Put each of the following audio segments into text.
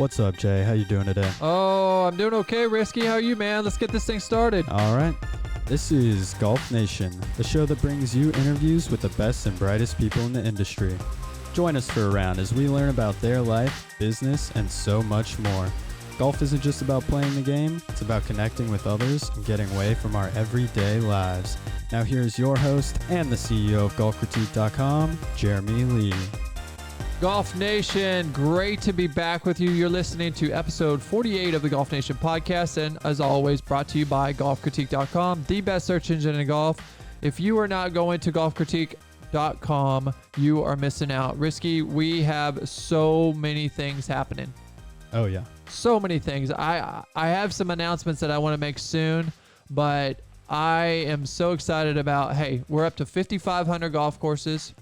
What's up, Jay? How you doing today? Oh, I'm doing okay, Risky. How are you, man? Let's get this thing started. All right. This is Golf Nation, the show that brings you interviews with the best and brightest people in the industry. Join us for a round as we learn about their life, business, and so much more. Golf isn't just about playing the game, it's about connecting with others and getting away from our everyday lives. Now here's your host and the CEO of GolfCritique.com, Jeremy Lee. Golf Nation, great to be back with you. You're listening to episode 48 of the Golf Nation podcast, and as always, brought to you by GolfCritique.com, the best search engine in golf. If you are not going to GolfCritique.com, you are missing out. Risky, we have so many things happening. Oh, yeah. So many things. I have some announcements that I want to make soon, but I am so excited about, hey, we're up to 5,500 golf courses.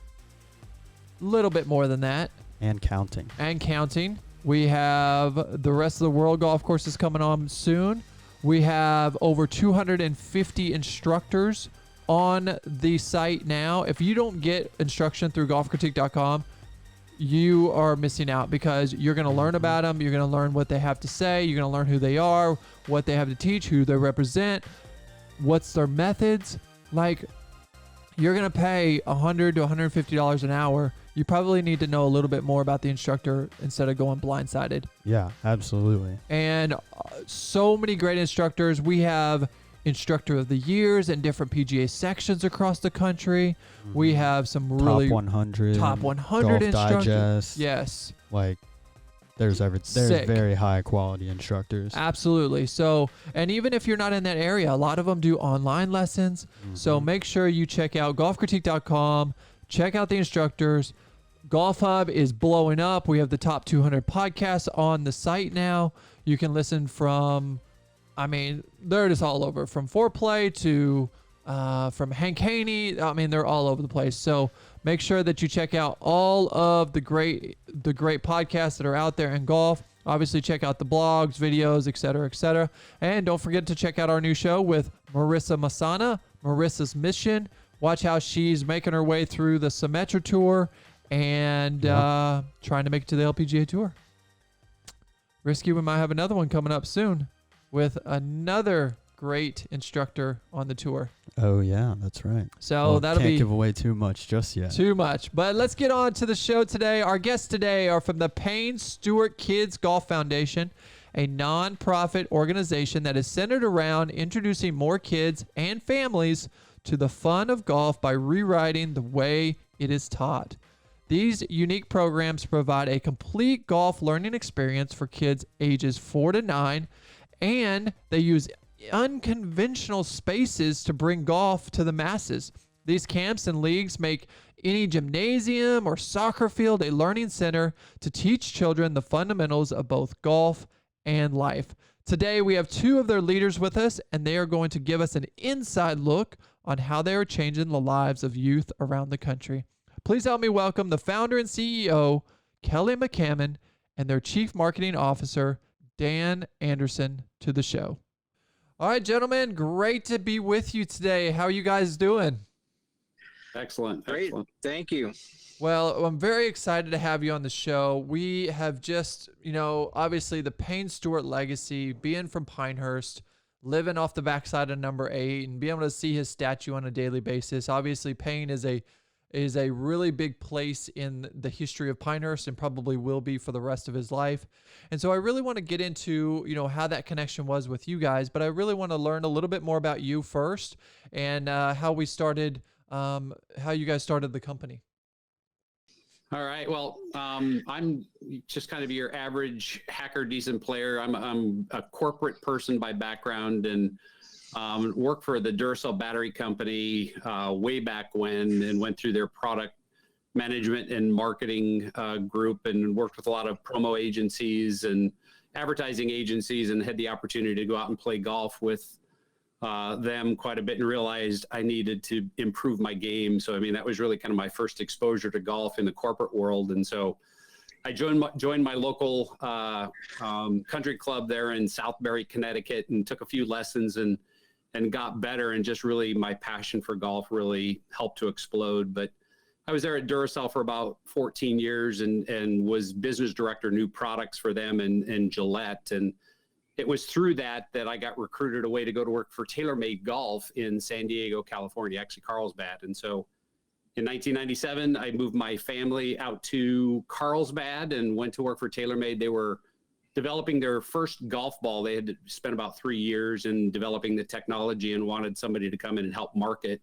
Little bit more than that. And counting. We have the rest of the world golf courses coming on soon. We have over 250 instructors on the site now. If you don't get instruction through golfcritique.com, you are missing out, because you're going to learn about them. You're going to learn what they have to say. You're going to learn who they are, what they have to teach, who they represent, what's their methods. Like, you're going to pay $100 to $150 an hour. You probably need to know a little bit more about the instructor instead of going blindsided. Yeah, absolutely. And so many great instructors. We have Instructor of the Years in different PGA sections across the country. Mm-hmm. We have some really top 100 Golf instructors. Digest. Yes. Like, there's very high quality instructors. Absolutely. So, and even if you're not in that area, a lot of them do online lessons. Mm-hmm. So make sure you check out golfcritique.com. Check out the instructors. Golf Hub is blowing up. We have the top 200 podcasts on the site now. You can listen from, they're just all over. From Foreplay to from Hank Haney. They're all over the place. So make sure that you check out all of the great podcasts that are out there in golf. Obviously, check out the blogs, videos, etc., etc. And don't forget to check out our new show with Marissa Masana, Marissa's Mission. Watch how she's making her way through the Symetra Tour and trying to make it to the LPGA Tour. Risky, we might have another one coming up soon with another great instructor on the tour. Oh, yeah, that's right. So that'll can't give away too much just yet. Too much. But let's get on to the show today. Our guests today are from the Payne Stewart Kids Golf Foundation, a non-profit organization that is centered around introducing more kids and families to the fun of golf by rewriting the way it is taught. These unique programs provide a complete golf learning experience for kids ages 4 to 9, and they use unconventional spaces to bring golf to the masses. These camps and leagues make any gymnasium or soccer field a learning center to teach children the fundamentals of both golf and life. Today, we have two of their leaders with us, and they are going to give us an inside look on how they are changing the lives of youth around the country. Please help me welcome the founder and CEO, Kelly McCammon, and their Chief Marketing Officer, Dan Anderson, to the show. All right, gentlemen, great to be with you today. How are you guys doing? Excellent. Great. Excellent. Thank you. Well, I'm very excited to have you on the show. We have just, obviously the Payne Stewart legacy, being from Pinehurst, living off the backside of number 8, and being able to see his statue on a daily basis. Obviously, Payne is a really big place in the history of Pinehurst, and probably will be for the rest of his life. And so I really want to get into, how that connection was with you guys, but I really want to learn a little bit more about you first, and how we started, how you guys started the company. All right. Well, I'm just kind of your average hacker, decent player. I'm a corporate person by background, and worked for the Duracell battery company way back when, and went through their product management and marketing group, and worked with a lot of promo agencies and advertising agencies, and had the opportunity to go out and play golf with them quite a bit, and realized I needed to improve my game. So, that was really kind of my first exposure to golf in the corporate world. And so I joined my local country club there in Southbury, Connecticut, and took a few lessons and got better. And just really my passion for golf really helped to explode. But I was there at Duracell for about 14 years and was business director, new products for them and Gillette. And it was through that I got recruited away to go to work for TaylorMade Golf in San Diego, California, actually Carlsbad. And so in 1997, I moved my family out to Carlsbad and went to work for TaylorMade. They were developing their first golf ball. They had spent about 3 years in developing the technology and wanted somebody to come in and help market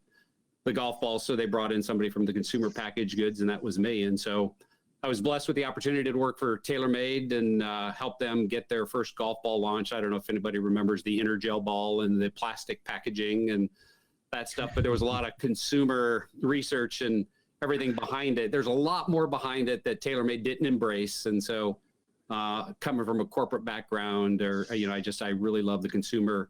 the golf ball. So they brought in somebody from the consumer packaged goods, and that was me. And so I was blessed with the opportunity to work for TaylorMade and help them get their first golf ball launch. I don't know if anybody remembers the Intergel ball and the plastic packaging and that stuff, but there was a lot of consumer research and everything behind it. There's a lot more behind it that TaylorMade didn't embrace. And so coming from a corporate background, or, I really love the consumer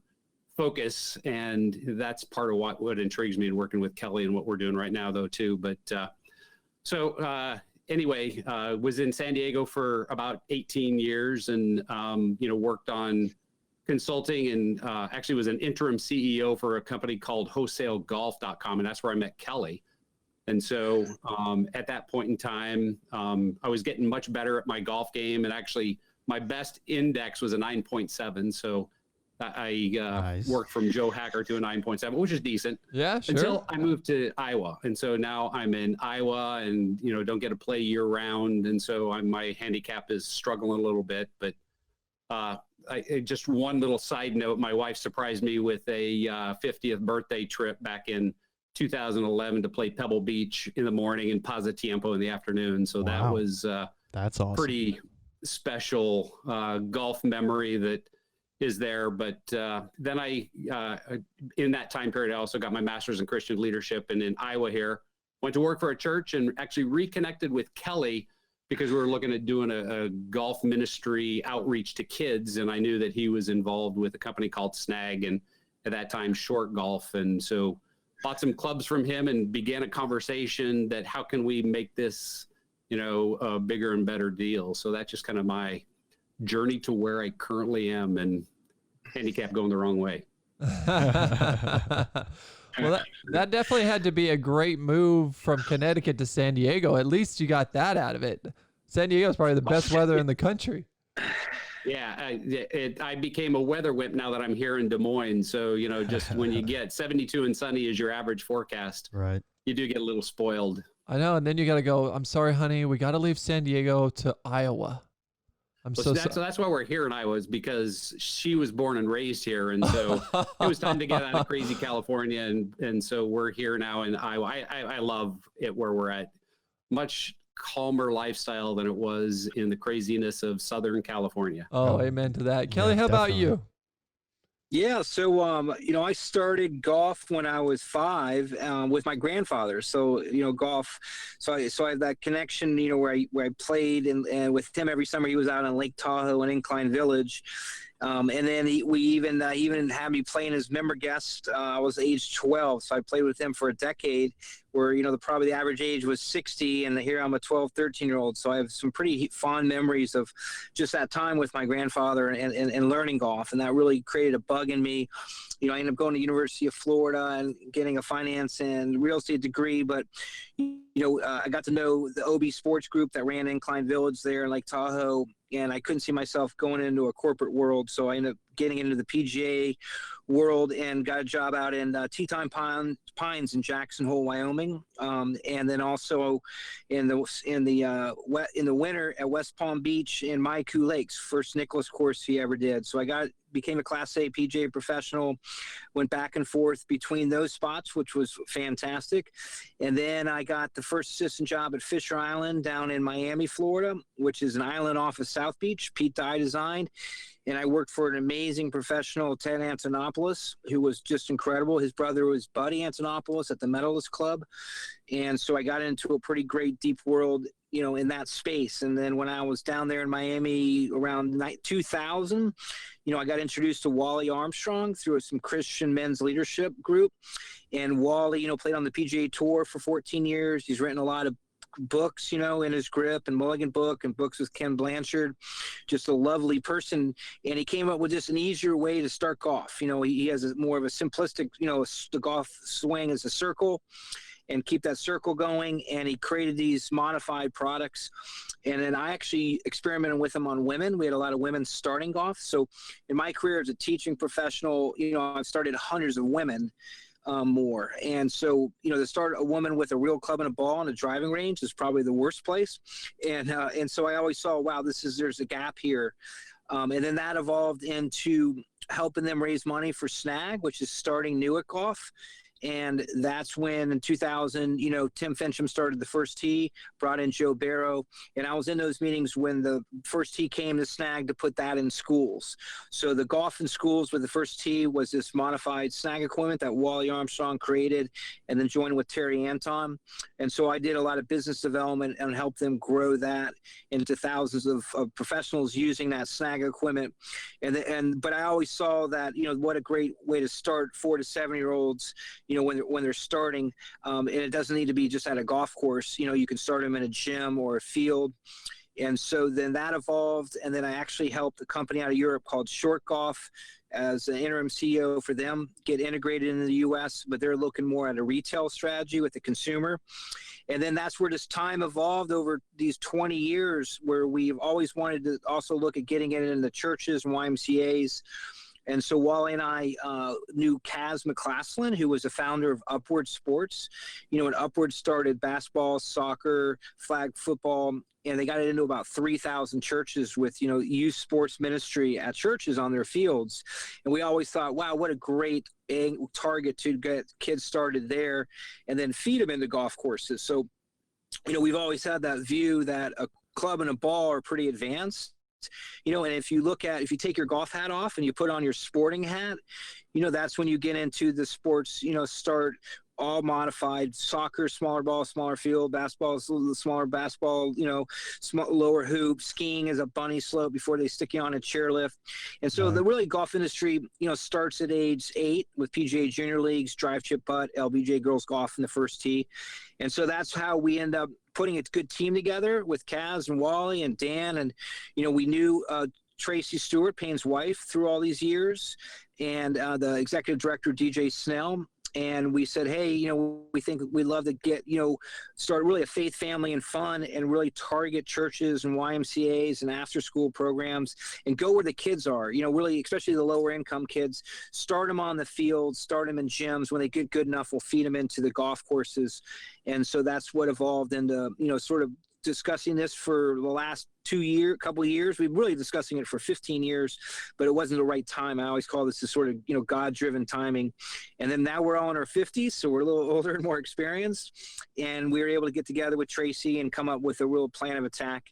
focus, and that's part of what intrigues me in working with Kelly and what we're doing right now though too. But anyway, was in San Diego for about 18 years and worked on consulting and actually was an interim CEO for a company called wholesalegolf.com, and that's where I met Kelly. And so at that point in time, I was getting much better at my golf game, and actually my best index was a 9.7. So I Nice. worked from Joe Hacker to a 9.7, which is decent. Yeah, sure. Until I moved to Iowa. And so now I'm in Iowa and, don't get to play year round. And so my handicap is struggling a little bit. But just one little side note, my wife surprised me with a 50th birthday trip back in 2011 to play Pebble Beach in the morning and Pasatiempo in the afternoon. So that Wow. was That's awesome. pretty special golf memory that is there. But then I, in that time period, I also got my master's in Christian leadership, and in Iowa here, went to work for a church and actually reconnected with Kelly because we were looking at doing a golf ministry outreach to kids. And I knew that he was involved with a company called Snag, and at that time, Short Golf. And so bought some clubs from him and began a conversation that how can we make this, a bigger and better deal. So that's just kind of my journey to where I currently am, and handicap going the wrong way. Well, that definitely had to be a great move from Connecticut to San Diego. At least you got that out of it. San Diego is probably the best weather in the country. Yeah, I became a weather wimp now that I'm here in Des Moines. So, just when you get 72 and sunny as your average forecast, Right. you do get a little spoiled. I know. And then you got to go, I'm sorry, honey, we got to leave San Diego to Iowa. So that's why we're here in Iowa, is because she was born and raised here. And so it was time to get out of crazy California. And so we're here now in Iowa. I love it where we're at. Much calmer lifestyle than it was in the craziness of Southern California. Oh, amen to that. Kelly, Yeah, how about definitely. you? Yeah, so I started golf when I was 5 with my grandfather. So golf. So I have that connection. Where I played and with him every summer. He was out on Lake Tahoe and Incline Village, and then we even had me playing as member guest. I was age 12, so I played with him for a decade. Where probably the average age was 60, and here I'm a 12, 13-year-old. So I have some pretty fond memories of just that time with my grandfather and learning golf, and that really created a bug in me. I ended up going to University of Florida and getting a finance and real estate degree, but I got to know the OB Sports Group that ran Incline Village there in Lake Tahoe, and I couldn't see myself going into a corporate world, so I ended up getting into the PGA world and got a job out in Teton Pines in Jackson Hole, Wyoming, and then also in the winter at West Palm Beach in Maiku Lakes, first Nicklaus course he ever did. So I became a Class A PGA professional, went back and forth between those spots, which was fantastic. And then I got the first assistant job at Fisher Island down in Miami, Florida, which is an island off of South Beach, Pete Dye designed. And I worked for an amazing professional, Ted Antonopoulos, who was just incredible. His brother was Buddy Antonopoulos at the Medalist Club. And so I got into a pretty great deep world, in that space. And then when I was down there in Miami around 2000, I got introduced to Wally Armstrong through some Christian men's leadership group. And Wally, played on the PGA Tour for 14 years. He's written a lot of books, in his grip, and Mulligan book and books with Ken Blanchard, just a lovely person. And he came up with just an easier way to start golf. He has more of a simplistic, the golf swing is a circle. and keep that circle going. And he created these modified products. And then I actually experimented with them on women. We had a lot of women starting golf. So in my career as a teaching professional, I've started hundreds of women more. And so, to start a woman with a real club and a ball on a driving range is probably the worst place. And so I always saw, wow, there's a gap here. And then that evolved into helping them raise money for Snag, which is starting new at golf. And that's when in 2000, Tim Fincham started the First Tee, brought in Joe Barrow. And I was in those meetings when the First Tee came to Snag to put that in schools. So the golf in schools with the First Tee was this modified Snag equipment that Wally Armstrong created and then joined with Terry Anton. And so I did a lot of business development and helped them grow that into thousands of professionals using that Snag equipment. But I always saw that, what a great way to start 4 to 7-year-olds, when they're starting, and it doesn't need to be just at a golf course. You can start them in a gym or a field. And so then that evolved, and then I actually helped a company out of Europe called Short Golf as an interim CEO for them get integrated into the U.S., but they're looking more at a retail strategy with the consumer. And then that's where this time evolved over these 20 years, where we've always wanted to also look at getting it in the churches and YMCAs. And so Wally and I knew Kaz McClaslin, who was the founder of Upward Sports. And Upward started basketball, soccer, flag football, and they got it into about 3,000 churches with, youth sports ministry at churches on their fields. And we always thought, wow, what a great target to get kids started there and then feed them into golf courses. So, we've always had that view that a club and a ball are pretty advanced. And if you take your golf hat off and you put on your sporting hat, that's when you get into the sports, start all modified. Soccer, smaller ball, smaller field. Basketball is a little smaller basketball, lower hoop. Skiing is a bunny slope before they stick you on a chairlift. And so the really golf industry, starts at age 8 with PGA Junior Leagues, drive, chip, putt, LBJ girls golf in the First Tee. And so that's how we end up putting a good team together with Kaz and Wally and Dan. And, we knew Tracy Stewart, Payne's wife, through all these years, and the executive director, DJ Snell. And we said, hey, we think we'd love to get, start really a faith, family, and fun, and really target churches and YMCAs and after-school programs and go where the kids are, really, especially the lower-income kids. Start them on the field, start them in gyms. When they get good enough, we'll feed them into the golf courses. And so that's what evolved into, sort of discussing this for the last couple of years. We've really discussing it for 15 years, but it wasn't the right time. I always call this the sort of, God-driven timing. And then now we're all in our 50s, so we're a little older and more experienced. And we were able to get together with Tracy and come up with a real plan of attack.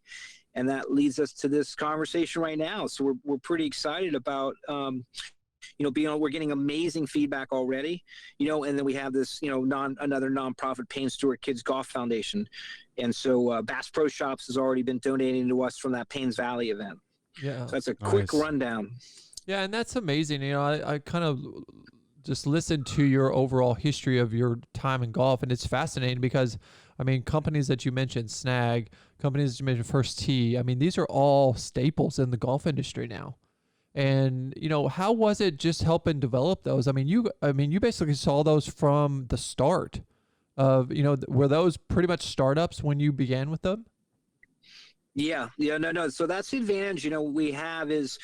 And that leads us to this conversation right now. So we're pretty excited about, we're getting amazing feedback already, and then we have this, another nonprofit Payne Stewart Kids Golf Foundation. And so Bass Pro Shops has already been donating to us from that Paynes Valley event. Yeah. So that's a quick rundown. Yeah. And that's amazing. I kind of just listened to your overall history of your time in golf, and it's fascinating because, companies that you mentioned, Snag, companies that you mentioned, First Tee, these are all staples in the golf industry now. And, how was it just helping develop those? You basically saw those from the start of, were those pretty much startups when you began with them? Yeah. No. So that's the advantage, we have is,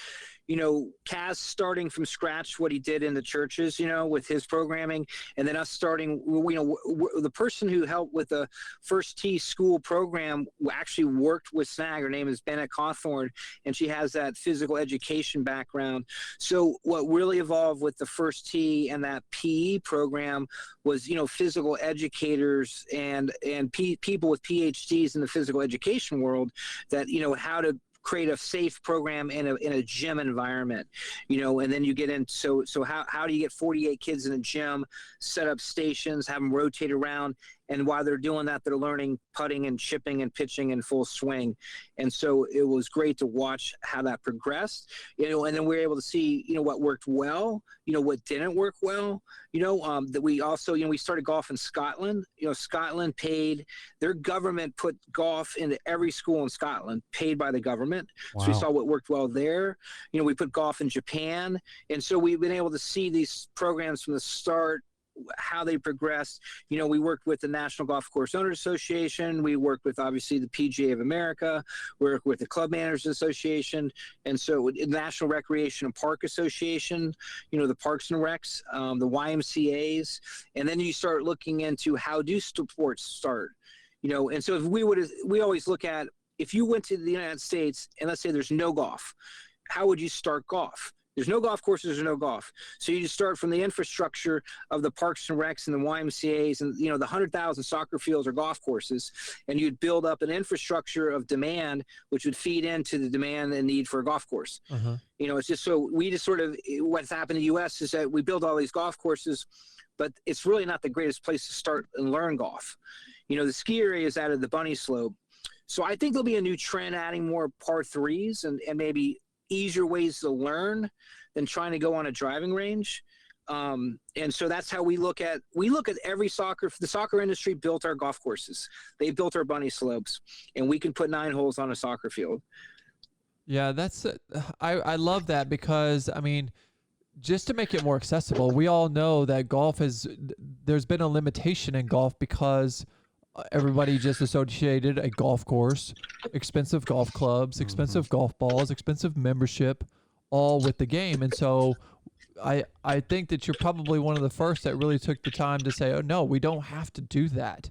Kaz starting from scratch what he did in the churches, with his programming, and then us starting, the person who helped with the First Tee school program actually worked with Snag. Her name is Bennett Cawthorn, and she has that physical education background. So what really evolved with the First Tee and that PE program was, physical educators and people with PhDs in the physical education world that, how to create a safe program in a gym environment, and then you get into, so how do you get 48 kids in a gym, set up stations, have them rotate around, and while they're doing that, they're learning putting and chipping and pitching in full swing. And so it was great to watch how that progressed, and then we were able to see, what worked well, what didn't work well, that we also, we started golf in Scotland. Scotland paid, their government put golf into every school in Scotland, paid by the government. Wow. So we saw what worked well there. We put golf in Japan. And so we've been able to see these programs from the start how they progressed. You know, we worked with the National Golf Course Owners Association. We worked with, obviously, the PGA of America. We worked with the Club Managers Association. And so the National Recreation and Park Association, you know, the Parks and Recs, the YMCAs. And then you start looking into how do sports start, you know. And so if we always look at, if you went to the United States and let's say there's no golf, how would you start golf? There's no golf courses, there's no golf. So you just start from the infrastructure of the Parks and Recs and the YMCAs and, you know, the 100,000 soccer fields or golf courses, and you'd build up an infrastructure of demand, which would feed into the demand and need for a golf course. You know, it's just, so we just sort of, what's happened in the U.S. is that we build all these golf courses, but it's really not the greatest place to start and learn golf. You know, the ski area is out of the bunny slope. So I think there'll be a new trend adding more par threes and maybe easier ways to learn than trying to go on a driving range. And so that's how we look at every the soccer industry built our golf courses. They built our bunny slopes, and we can put 9 holes on a soccer field. Yeah, I love that, because I mean, just to make it more accessible, we all know that there's been a limitation in golf because everybody just associated a golf course, expensive golf clubs, expensive golf balls, expensive membership, all with the game. And so I think that you're probably one of the first that really took the time to say, oh no, we don't have to do that.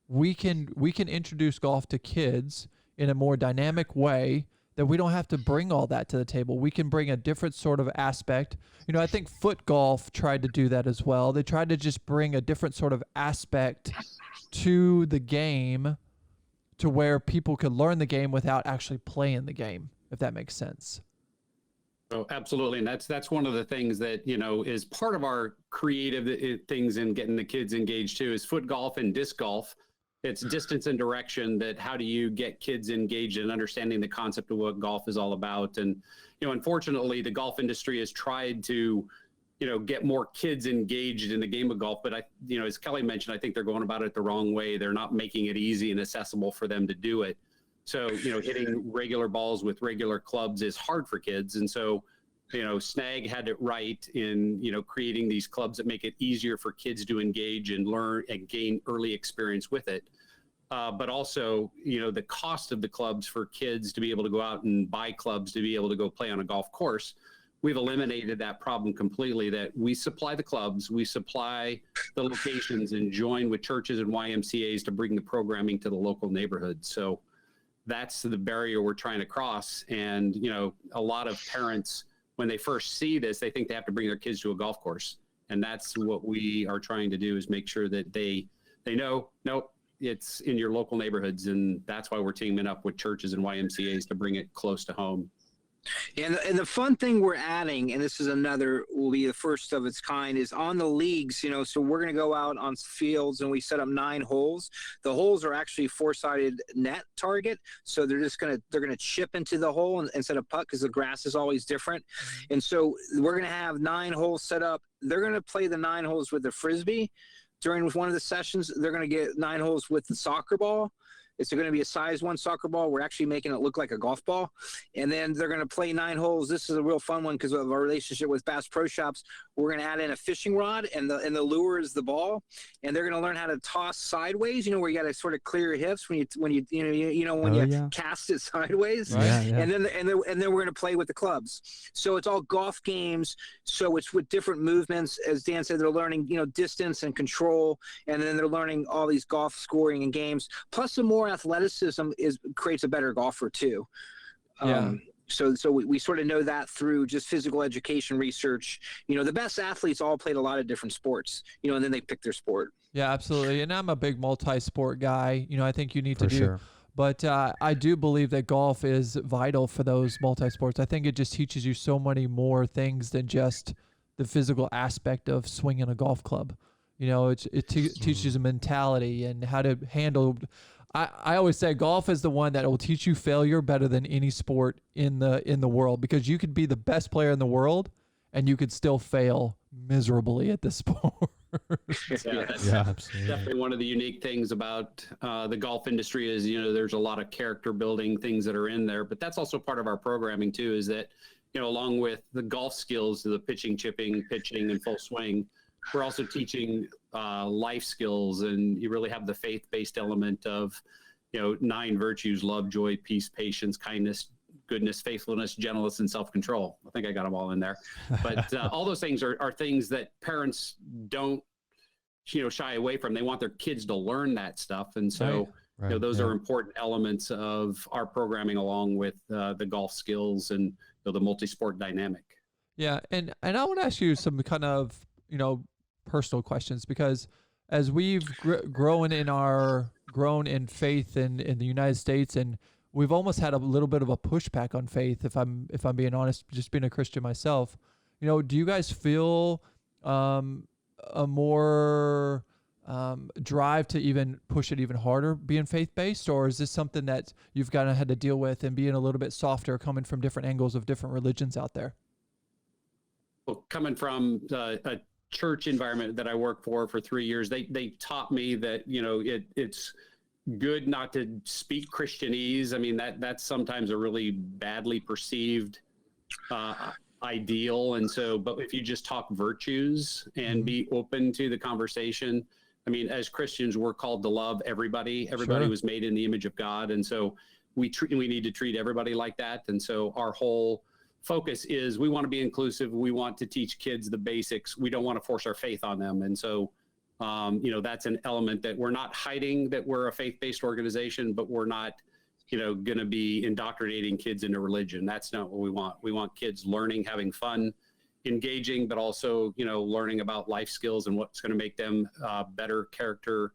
We can introduce golf to kids in a more dynamic way, that we don't have to bring all that to the table. We can bring a different sort of aspect. You know, I think foot golf tried to do that as well. They tried to just bring a different sort of aspect to the game, to where people could learn the game without actually playing the game, if that makes sense. Oh, absolutely. And that's one of the things that, you know, is part of our creative things in getting the kids engaged too, is foot golf and disc golf. It's distance and direction. That how do you get kids engaged in understanding the concept of what golf is all about? And, you know, unfortunately, the golf industry has tried to, you know, get more kids engaged in the game of golf. But you know, as Kelly mentioned, I think they're going about it the wrong way. They're not making it easy and accessible for them to do it. So, you know, hitting regular balls with regular clubs is hard for kids. And so, you know, Snag had it right in, you know, creating these clubs that make it easier for kids to engage and learn and gain early experience with it. But also, you know, the cost of the clubs for kids to be able to go out and buy clubs to be able to go play on a golf course. We've eliminated that problem completely, that we supply the clubs, we supply the locations, and join with churches and YMCAs to bring the programming to the local neighborhood. So that's the barrier we're trying to cross. And, you know, a lot of parents, when they first see this, they think they have to bring their kids to a golf course. And that's what we are trying to do, is make sure that they know, nope, it's in your local neighborhoods. And that's why we're teaming up with churches and YMCAs to bring it close to home. And the fun thing we're adding, and this is will be the first of its kind, is on the leagues, you know, so we're going to go out on fields and we set up 9 holes. The holes are actually 4-sided net target. So they're going to chip into the hole instead of putt, because the grass is always different. And so we're going to have 9 holes set up. They're going to play the 9 holes with the Frisbee. During one of the sessions, they're going to get 9 holes with the soccer ball. It's going to be a size 1 soccer ball. We're actually making it look like a golf ball. And then they're going to play 9 holes. This is a real fun one because of our relationship with Bass Pro Shops. We're going to add in a fishing rod, and the lure is the ball. And they're going to learn how to toss sideways, you know, where you got to sort of clear your hips when you cast it sideways. Right. Yeah. And then we're going to play with the clubs. So it's all golf games. So it's with different movements. As Dan said, they're learning, you know, distance and control. And then they're learning all these golf scoring and games. Plus the more athleticism creates a better golfer too. So we sort of know that through just physical education research. You know, the best athletes all played a lot of different sports, you know, and then they pick their sport. Yeah, absolutely. And I'm a big multi-sport guy. You know, I think you need to do. Sure. But I do believe that golf is vital for those multi-sports. I think it just teaches you so many more things than just the physical aspect of swinging a golf club. You know, it teaches a mentality and how to handle. I always say golf is the one that will teach you failure better than any sport in the world, because you could be the best player in the world and you could still fail miserably at this sport. That's absolutely. definitely one of the unique things about the golf industry is, you know, there's a lot of character building things that are in there, but that's also part of our programming too, is that, you know, along with the golf skills, the pitching, chipping, pitching, and full swing, we're also teaching life skills, and you really have the faith-based element of, 9 virtues: love, joy, peace, patience, kindness, goodness, faithfulness, gentleness, and self-control. I think I got them all in there. But all those things are things that parents don't, shy away from. They want their kids to learn that stuff. And so, Right. those are important elements of our programming, along with the golf skills and the multi-sport dynamic. Yeah, and I want to ask you some kind of personal questions, because as we've grown in faith in the United States, and we've almost had a little bit of a pushback on faith, if I'm being honest, just being a Christian myself. Do you guys feel a more drive to even push it even harder, being faith-based, or is this something that you've kind of had to deal with and being a little bit softer, coming from different angles of different religions out there? Well, coming from a church environment that I worked for 3 years, they taught me that, it's good not to speak Christianese. I mean, that's sometimes a really badly perceived ideal. And so, but if you just talk virtues and be open to the conversation, I mean, as Christians, we're called to love everybody. Everybody was made in the image of God. And so we need to treat everybody like that. And so our whole focus is we want to be inclusive. We want to teach kids the basics. We don't want to force our faith on them. And so, that's an element that we're not hiding, that we're a faith-based organization, but we're not, going to be indoctrinating kids into religion. That's not what we want. We want kids learning, having fun, engaging, but also, learning about life skills and what's going to make them better character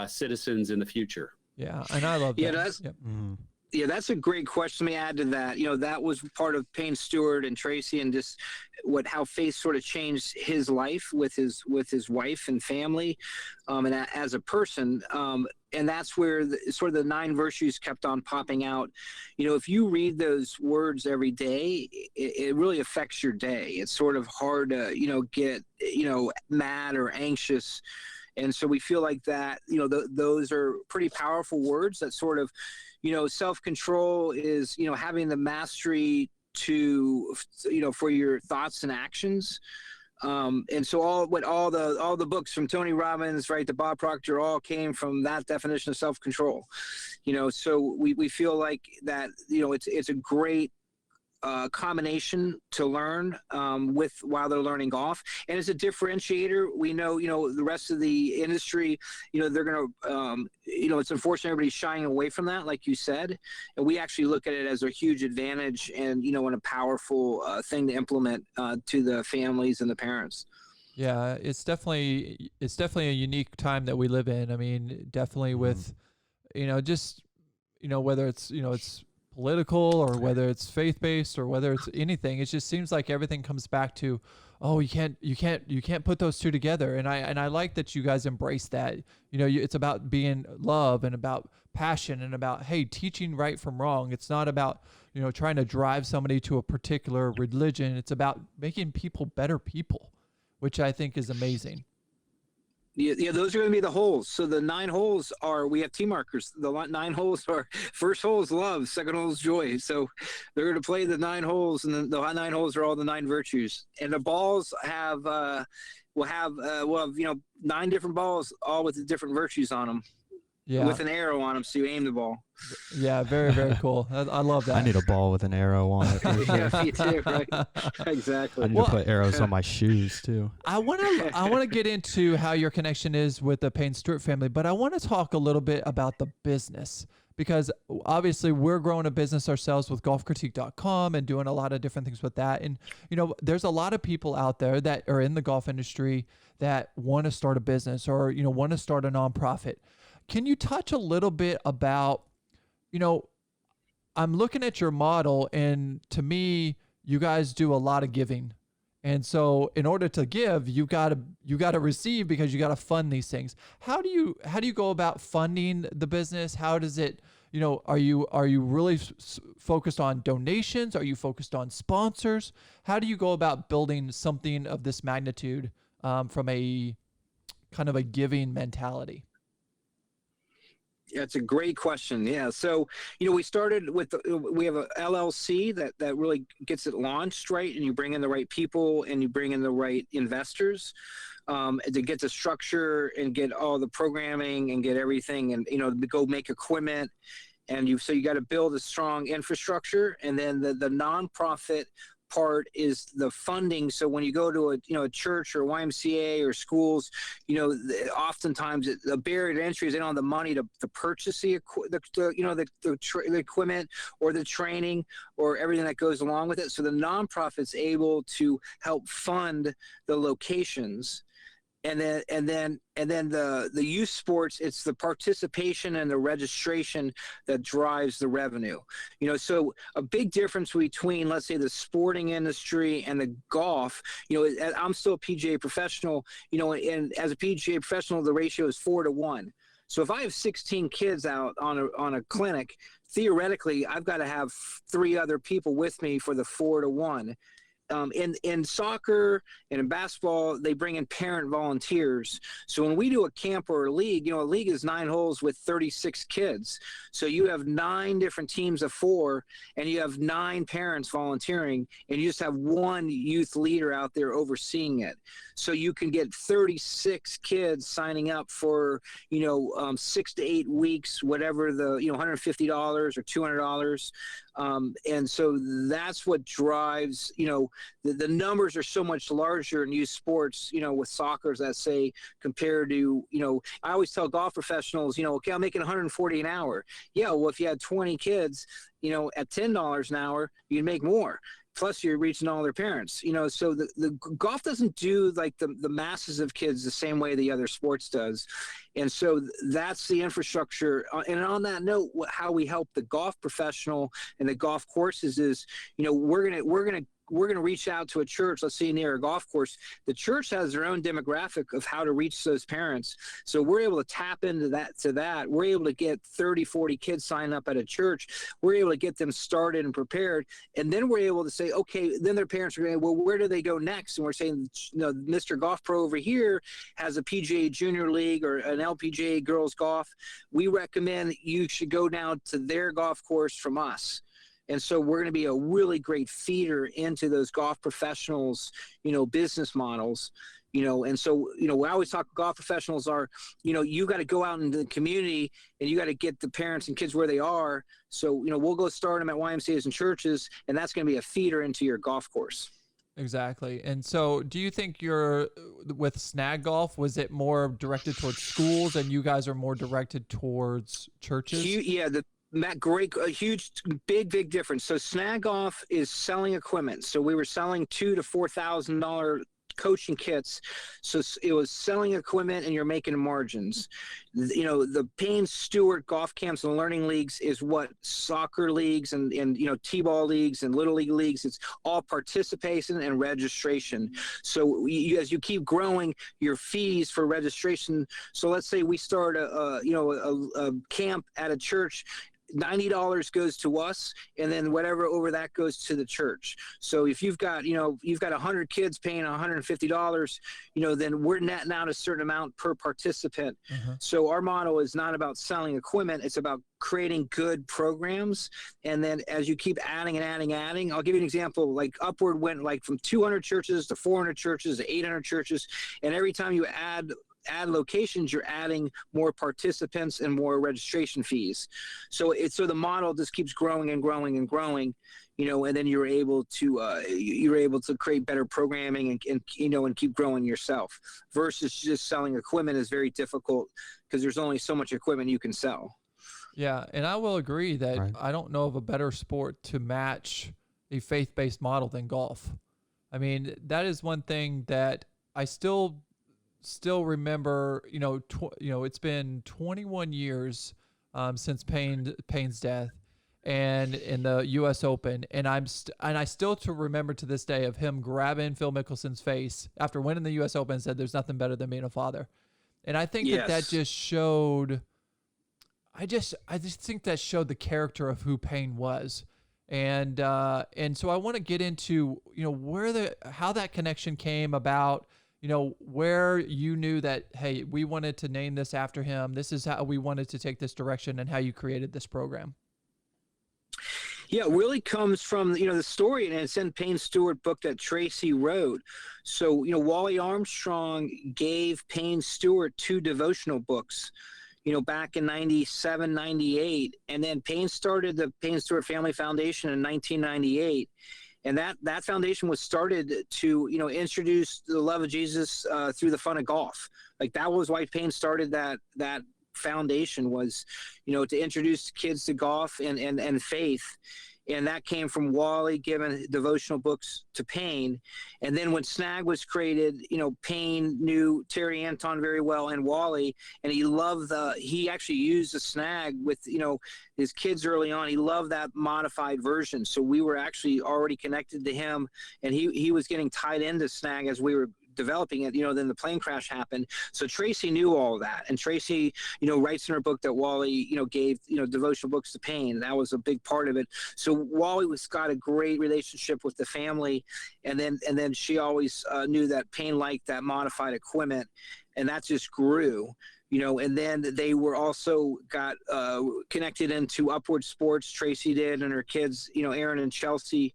citizens in the future. Yeah, and I love that. Yeah, that's a great question. Let me add to that. That was part of Payne Stewart and Tracy, and just how faith sort of changed his life with his wife and family, and as a person. And that's where sort of the 9 virtues kept on popping out. If you read those words every day, it really affects your day. It's sort of hard to, get, mad or anxious. And so we feel like that, those are pretty powerful words that sort of, self-control is, having the mastery to, for your thoughts and actions. And so all the books from Tony Robbins, right, to Bob Proctor, all came from that definition of self-control. So we feel like that, it's a great combination to learn while they're learning golf, and as a differentiator. We know the rest of the industry, they're gonna it's unfortunate everybody's shying away from that, like you said, and we actually look at it as a huge advantage and and a powerful thing to implement to the families and the parents. Yeah, it's definitely a unique time that we live in. I mean, definitely with just whether it's it's political or whether it's faith-based or whether it's anything, it just seems like everything comes back to, oh, you can't put those two together. And I like that you guys embrace that. It's about being love and about passion and about, hey, teaching right from wrong. It's not about trying to drive somebody to a particular religion. It's about making people better people, which I think is amazing. Yeah, those are going to be the holes. So the 9 holes we have T markers. The 9 holes are, first hole is love, second hole is joy. So they're going to play the 9 holes, and then the 9 holes are all the 9 virtues. And the balls we'll have 9 different balls, all with the different virtues on them. Yeah. With an arrow on them, so you aim the ball. Yeah, very, very cool. I love that. I need a ball with an arrow on it. Yeah, me too, right? Exactly. I need to put arrows on my shoes too. I want to get into how your connection is with the Payne Stewart family, but I want to talk a little bit about the business, because obviously we're growing a business ourselves with golfcritique.com and doing a lot of different things with that. And there's a lot of people out there that are in the golf industry that want to start a business or want to start a nonprofit. Can you touch a little bit about, I'm looking at your model, and to me, you guys do a lot of giving. And so in order to give, you got to receive, because you got to fund these things. How do you go about funding the business? How does it, are you really focused on donations? Are you focused on sponsors? How do you go about building something of this magnitude from a kind of a giving mentality? Yeah, it's a great question. Yeah. So, we started with, we have a LLC that really gets it launched, right? And you bring in the right people and you bring in the right investors. to get the structure and get all the programming and get everything, and go make equipment. And so you got to build a strong infrastructure, and then the nonprofit part is the funding. So when you go to a church or YMCA or schools, oftentimes the barrier to entry is they don't have the money to purchase the equipment or the training or everything that goes along with it. So the nonprofit's able to help fund the locations. And then the youth sports, it's the participation and the registration that drives the revenue. So a big difference between, let's say, the sporting industry and the golf. I'm still a PGA professional. And as a PGA professional, the ratio is 4-1. So if I have 16 kids out on a clinic, theoretically, I've got to have 3 other people with me for the 4-1. In soccer and in basketball, they bring in parent volunteers. So when we do a camp or a league is 9 holes with 36 kids. So you have 9 different teams of 4, and you have 9 parents volunteering, and you just have 1 youth leader out there overseeing it. So you can get 36 kids signing up for, 6 to 8 weeks, whatever the, $150 or $200. And so that's what drives, the numbers are so much larger in youth sports, with soccer, as I say, compared to, I always tell golf professionals, okay, I'm making $140 an hour. Yeah, well, if you had 20 kids, at $10 an hour, you'd make more. Plus you're reaching all their parents, so the golf doesn't do like the masses of kids the same way the other sports does. And so that's the infrastructure. And on that note, how we help the golf professional and the golf courses is, we're going to reach out to a church, let's say near a golf course. The church has their own demographic of how to reach those parents. So we're able to tap into that. We're able to get 30, 40 kids sign up at a church. We're able to get them started and prepared. And then we're able to say, okay, then their parents are going, well, where do they go next? And we're saying, Mr. Golf Pro over here has a PGA Junior League or an LPGA Girls Golf. We recommend you should go down to their golf course from us. And so we're going to be a really great feeder into those golf professionals, business models, and so, we always talk golf professionals are, you got to go out into the community and you got to get the parents and kids where they are. So, we'll go start them at YMCAs and churches, and that's going to be a feeder into your golf course. Exactly. And so do you think with Snag Golf, was it more directed towards schools and you guys are more directed towards churches? Yeah, a huge, big difference. So Snag Off is selling equipment. So we were selling $2,000 to $4,000 coaching kits. So it was selling equipment and you're making margins. The Payne Stewart golf camps and learning leagues is what soccer leagues and T-ball leagues and little league leagues, it's all participation and registration. So as you keep growing your fees for registration. So let's say we start a camp at a church, $90 goes to us, and then whatever over that goes to the church. So if you've got 100 kids paying $150, then we're netting out a certain amount per participant. Uh-huh. So our model is not about selling equipment; it's about creating good programs. And then as you keep adding and adding, I'll give you an example. Like Upward went like from 200 churches to 400 churches to 800 churches, and every time you add locations, you're adding more participants and more registration fees. So the model just keeps growing and growing and growing, and then you're able to create better programming and keep growing yourself, versus just selling equipment is very difficult because there's only so much equipment you can sell. Yeah. And I will agree that right. I don't know of a better sport to match a faith-based model than golf. I mean, that is one thing that I still remember, it's been 21 years since Payne's death, and in the U.S. Open, and I still remember to this day of him grabbing Phil Mickelson's face after winning the U.S. Open and said, "There's nothing better than being a father," and I think that just showed. I just think that showed the character of who Payne was, and so I want to get into how that connection came about. Where you knew that, hey, we wanted to name this after him. This is how we wanted to take this direction, and how you created this program. Yeah, it really comes from, the story, and it's in Payne Stewart book that Tracy wrote. So, Wally Armstrong gave Payne Stewart 2 devotional books, back in 97, 98. And then Payne started the Payne Stewart Family Foundation in 1998. And that foundation was started to, introduce the love of Jesus through the fun of golf. Like, that was why Payne started that foundation, was, to introduce kids to golf and faith. And that came from Wally giving devotional books to Payne. And then when Snag was created, Payne knew Terry Anton very well and Wally, and he actually used the Snag with, his kids early on. He loved that modified version. So we were actually already connected to him, and he was getting tied into Snag as we were developing it. Then the plane crash happened. So Tracy knew all of that. And Tracy, writes in her book that Wally, gave, devotional books to Payne. That was a big part of it. So Wally got a great relationship with the family. And then she always knew that Payne liked that modified equipment. And that just grew. And then they were also got connected into Upward Sports. Tracy did, and her kids, Aaron and Chelsea,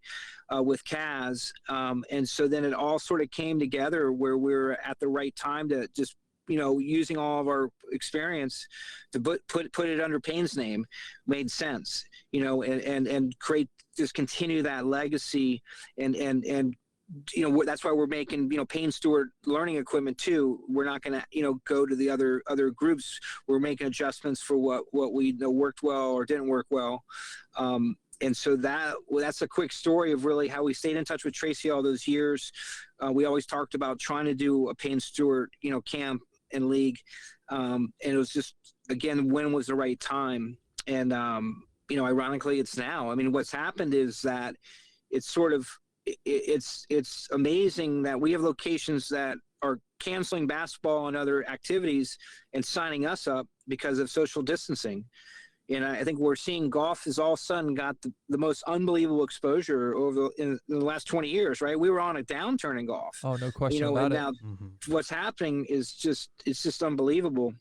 with Kaz. And so then it all sort of came together where we're at the right time to just, using all of our experience to put it under Payne's name made sense, and just continue that legacy and that's why we're making, Payne Stewart learning equipment too. We're not going to, go to the other groups. We're making adjustments for what we know worked well or didn't work well. And so that's a quick story of really how we stayed in touch with Tracy all those years. We always talked about trying to do a Payne Stewart, camp and league. And it was just, again, when was the right time? And, ironically it's now. I mean, what's happened is that it's sort of, it's amazing that we have locations that are canceling basketball and other activities and signing us up because of social distancing. And I think we're seeing golf has all of a sudden got the most unbelievable exposure in the last 20 years, right? We were on a downturn in golf. Oh, no question about it. Now what's happening is it's just unbelievable.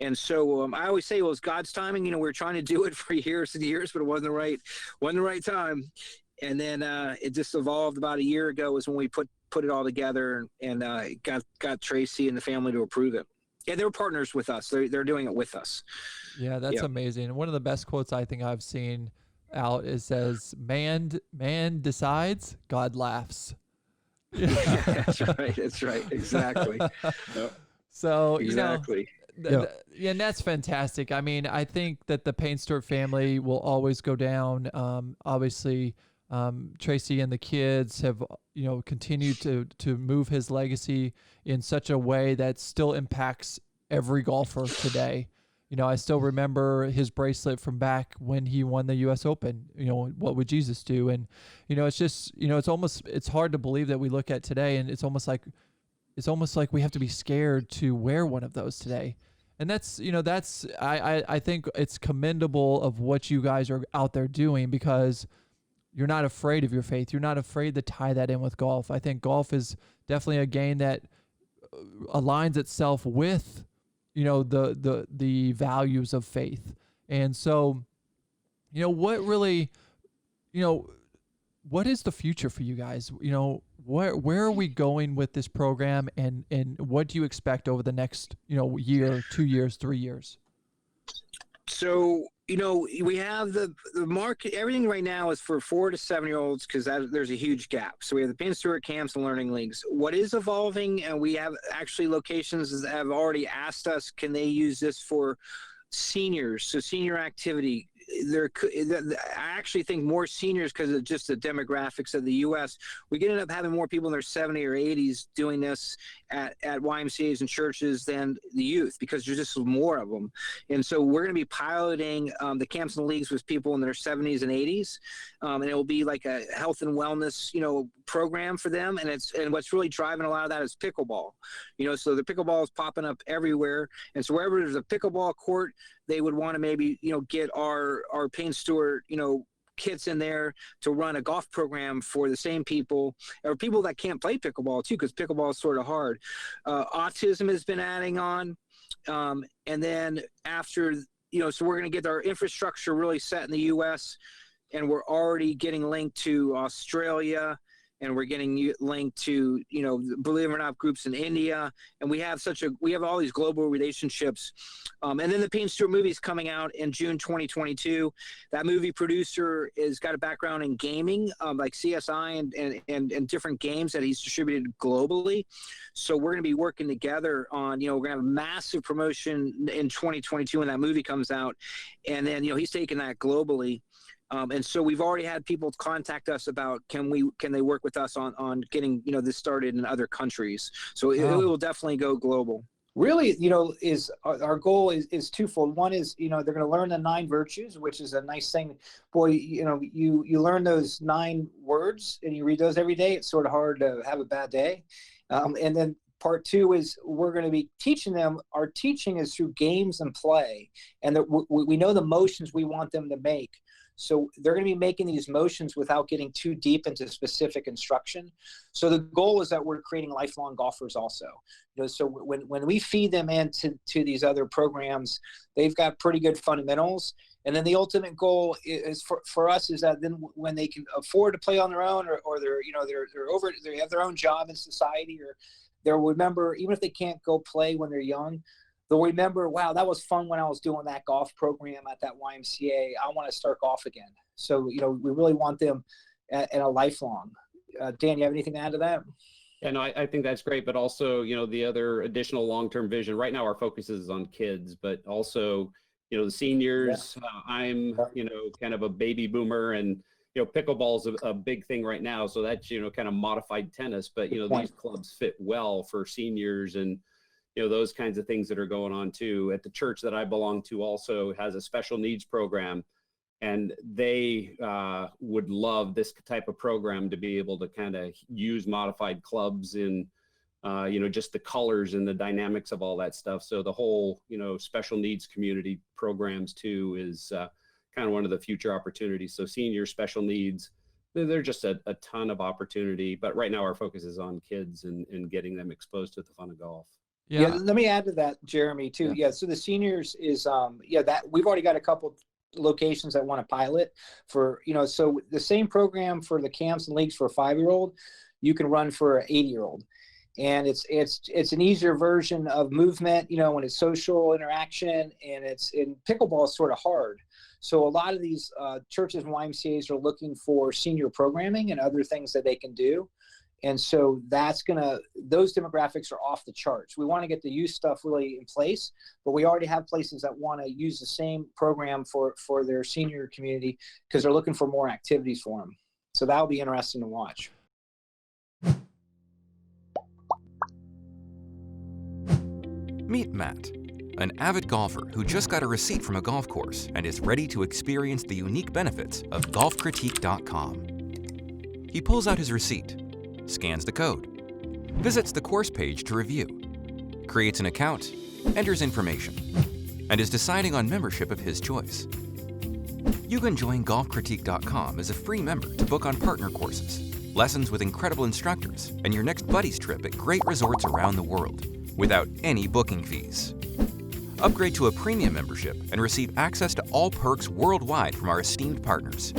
And so I always say, well, it's God's timing. We were trying to do it for years and years, but it wasn't the right time. And then it just evolved about a year ago is when we put it all together and got Tracy and the family to approve it. Yeah, they're partners with us. They're doing it with us. Yeah, that's amazing. One of the best quotes I think I've seen out says, "Man decides, God laughs." Yeah, that's right. Exactly. Yep. So exactly. Yeah, and that's fantastic. I mean, I think that the Payne Stewart family will always go down. Obviously, Tracy and the kids have, continued to move his legacy in such a way that still impacts every golfer today. I still remember his bracelet from back when he won the U.S. Open. What would Jesus do? And, it's just, it's hard to believe that we look at today, and it's almost like we have to be scared to wear one of those today. And I think it's commendable of what you guys are out there doing, because you're not afraid of your faith. You're not afraid to tie that in with golf. I think golf is definitely a game that aligns itself with, the values of faith. And so, what really, what is the future for you guys? Where are we going with this program, and what do you expect over the next, year, 2 years, 3 years? So, we have the market. Everything right now is for 4 to 7-year-olds because there's a huge gap. So we have the Payne Stewart camps and learning leagues. What is evolving, and we have actually locations that have already asked us, can they use this for seniors? So senior activity. I actually think more seniors, because of just the demographics of the U.S., we could end up having more people in their 70s or 80s doing this at YMCAs and churches than the youth, because there's just more of them. And so we're going to be piloting the camps and leagues with people in their 70s and 80s, and it will be like a health and wellness, program for them. And what's really driving a lot of that is pickleball. So the pickleball is popping up everywhere, and so wherever there's a pickleball court, they would want to maybe, get our Payne Stewart, kits in there to run a golf program for the same people, or people that can't play pickleball too, because pickleball is sort of hard. Autism has been adding on. And then after, so we're going to get our infrastructure really set in the U.S. and we're already getting linked to Australia, and we're getting linked to, believe it or not, groups in India, and we have all these global relationships. And then the Payne Stewart movie is coming out in June 2022. That movie producer has got a background in gaming, like CSI and different games that he's distributed globally. So we're going to be working together on, we're going to have a massive promotion in 2022 when that movie comes out. And then, he's taking that globally. And so we've already had people contact us about can they work with us on getting this started in other countries. So it will definitely go global. Really, is our goal is twofold. One is, they're going to learn the 9 virtues, which is a nice thing. Boy, you learn those 9 words and you read those every day. It's sort of hard to have a bad day. And then part 2 is we're going to be teaching them. Our teaching is through games and play, and that we know the motions we want them to make. So they're going to be making these motions without getting too deep into specific instruction. So the goal is that we're creating lifelong golfers also. So when we feed them into these other programs, they've got pretty good fundamentals. And then the ultimate goal is for us is that then when they can afford to play on their own, or they have their own job in society, or they'll remember, even if they can't go play when they're young, they'll remember, wow, that was fun when I was doing that golf program at that YMCA. I want to start golf again. So, we really want them in a lifelong. Dan, you have anything to add to that? Yeah, no, I think that's great. But also, the other additional long-term vision, right now our focus is on kids, but also, the seniors. I'm, kind of a baby boomer, and, pickleball is a big thing right now. So that's, kind of modified tennis. But, these clubs fit well for seniors, and those kinds of things that are going on too. At the church that I belong to also has a special needs program, and they would love this type of program to be able to kind of use modified clubs in, just the colors and the dynamics of all that stuff. So the whole, special needs community programs too is kind of one of the future opportunities. So senior special needs, they're just a ton of opportunity. But right now our focus is on kids and getting them exposed to the fun of golf. Yeah, let me add to that, Jeremy, too. Yeah, so the seniors is, that we've already got a couple locations that want to pilot for, so the same program for the camps and leagues for a 5-year-old, you can run for an 80-year-old. And it's an easier version of movement, when it's social interaction, and pickleball is sort of hard. So a lot of these churches and YMCAs are looking for senior programming and other things that they can do. And so those demographics are off the charts. We want to get the youth stuff really in place, but we already have places that want to use the same program for their senior community because they're looking for more activities for them. So that'll be interesting to watch. Meet Matt, an avid golfer who just got a receipt from a golf course and is ready to experience the unique benefits of golfcritique.com. He pulls out his receipt, scans the code, visits the course page to review, creates an account, enters information, and is deciding on membership of his choice. You can join golfcritique.com as a free member to book on partner courses, lessons with incredible instructors, and your next buddies trip at great resorts around the world without any booking fees. Upgrade to a premium membership and receive access to all perks worldwide from our esteemed partners.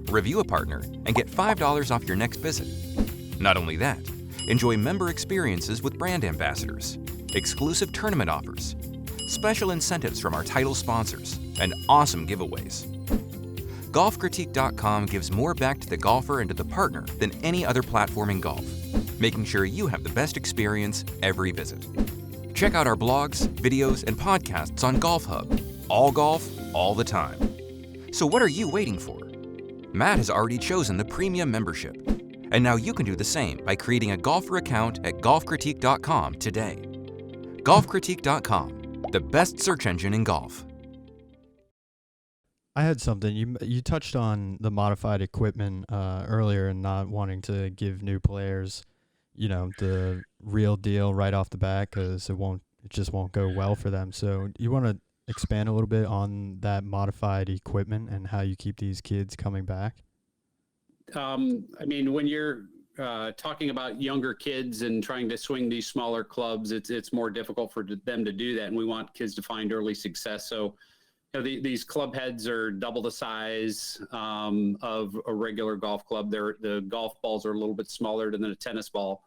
Review a partner and get $5 off your next visit. Not only that, enjoy member experiences with brand ambassadors, exclusive tournament offers, special incentives from our title sponsors, and awesome giveaways. GolfCritique.com gives more back to the golfer and to the partner than any other platform in golf, making sure you have the best experience every visit. Check out our blogs, videos, and podcasts on Golf Hub. All golf, all the time. So what are you waiting for? Matt has already chosen the premium membership. And now you can do the same by creating a golfer account at golfcritique.com today. Golfcritique.com, the best search engine in golf. I had something. You touched on the modified equipment earlier and not wanting to give new players, the real deal right off the bat because it just won't go well for them. So you want to expand a little bit on that modified equipment and how you keep these kids coming back? When you're talking about younger kids and trying to swing these smaller clubs, it's more difficult for them to do that. And we want kids to find early success. So, these club heads are double the size of a regular golf club. The golf balls are a little bit smaller than a tennis ball.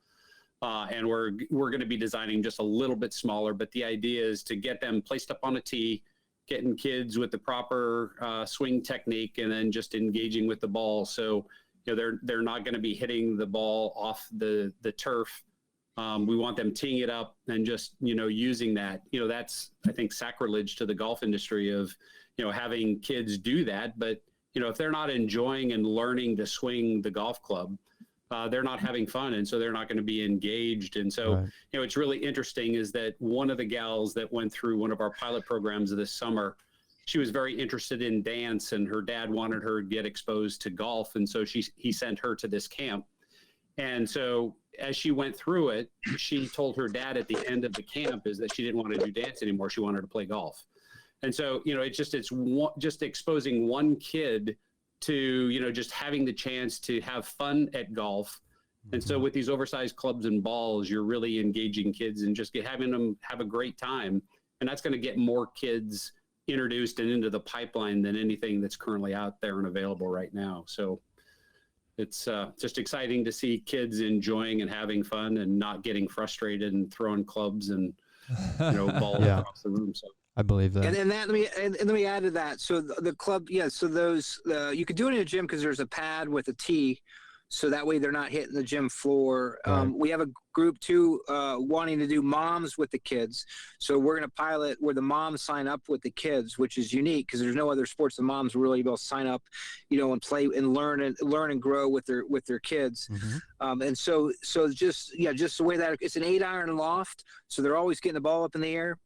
And we're going to be designing just a little bit smaller, but the idea is to get them placed up on a tee, getting kids with the proper swing technique, and then just engaging with the ball. So, they're not going to be hitting the ball off the turf. We want them teeing it up and just, using that. That's, I think, sacrilege to the golf industry of, having kids do that. But, if they're not enjoying and learning to swing the golf club, they're not having fun, and so they're not going to be engaged. And so, Right. It's really interesting is that one of the gals that went through one of our pilot programs this summer, she was very interested in dance, and her dad wanted her to get exposed to golf, and so he sent her to this camp. And so as she went through it, she told her dad at the end of the camp is that she didn't want to do dance anymore. She wanted to play golf. And so, it's just exposing one kid to, just having the chance to have fun at golf. And so with these oversized clubs and balls, you're really engaging kids and just having them have a great time. And that's going to get more kids introduced and into the pipeline than anything that's currently out there and available right now. So it's just exciting to see kids enjoying and having fun and not getting frustrated and throwing clubs and, balls Yeah. across the room. So. I believe that. And then let me add to that. So the club, so those you could do it in a gym because there's a pad with a tee, so that way they're not hitting the gym floor. Right. We have a group too wanting to do moms with the kids, so we're going to pilot where the moms sign up with the kids, which is unique because there's no other sports the moms will really be able to sign up, and play and learn and grow with their kids. Mm-hmm. And so just the way that it's an 8-iron loft, so they're always getting the ball up in the air.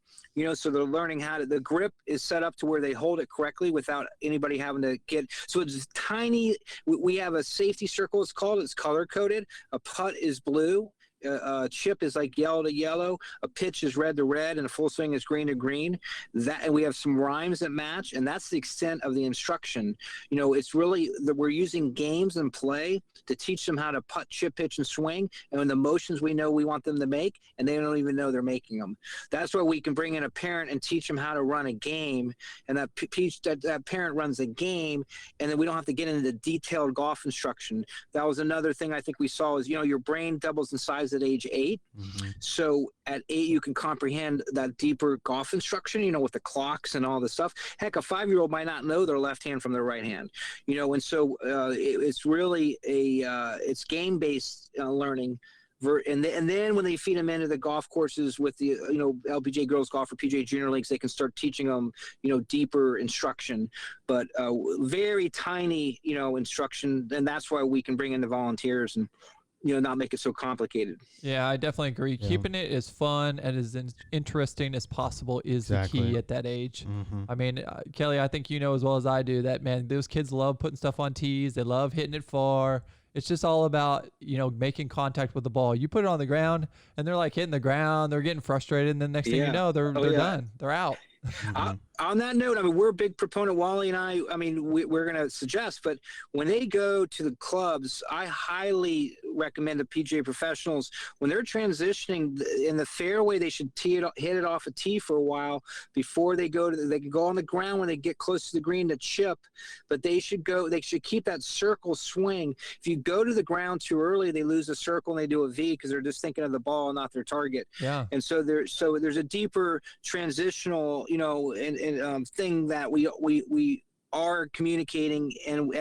So they're learning the grip is set up to where they hold it correctly without anybody having to so it's tiny. We have a safety circle, it's color coded. A putt is blue. A chip is like yellow to yellow, a pitch is red to red, and a full swing is green to green. And we have some rhymes that match, and that's the extent of the instruction. It's really that we're using games and play to teach them how to putt, chip, pitch, and swing, and the motions we know we want them to make, and they don't even know they're making them. That's why we can bring in a parent and teach them how to run a game, and that parent runs a game, and then we don't have to get into the detailed golf instruction. That was another thing I think we saw is, your brain doubles in size at age 8. Mm-hmm. So at 8, you can comprehend that deeper golf instruction, with the clocks and all the stuff. Heck, a 5-year-old might not know their left hand from their right hand, and so it's really it's game-based learning. And then when they feed them into the golf courses with the LPGA Girls Golf or PGA Junior Leagues, they can start teaching them deeper instruction, but very tiny instruction, and that's why we can bring in the volunteers and not make it so complicated. Yeah, I definitely agree. Yeah. Keeping it as fun and as interesting as possible is the key at that age. Mm-hmm. I mean, Kelly, I think as well as I do that, man, those kids love putting stuff on tees. They love hitting it far. It's just all about, making contact with the ball. You put it on the ground and they're like hitting the ground. They're getting frustrated. And then next thing you know, they're done. They're out. Mm-hmm. On that note, we're a big proponent, Wally and I we're going to suggest, but when they go to the clubs, I highly recommend the PGA professionals, when they're transitioning in the fairway, they should hit it off a tee for a while before they they can go on the ground when they get close to the green to chip, but they should keep that circle swing. If you go to the ground too early, they lose a circle and they do a V because they're just thinking of the ball and not their target. Yeah. And so there's a deeper transitional, thing that we are communicating, and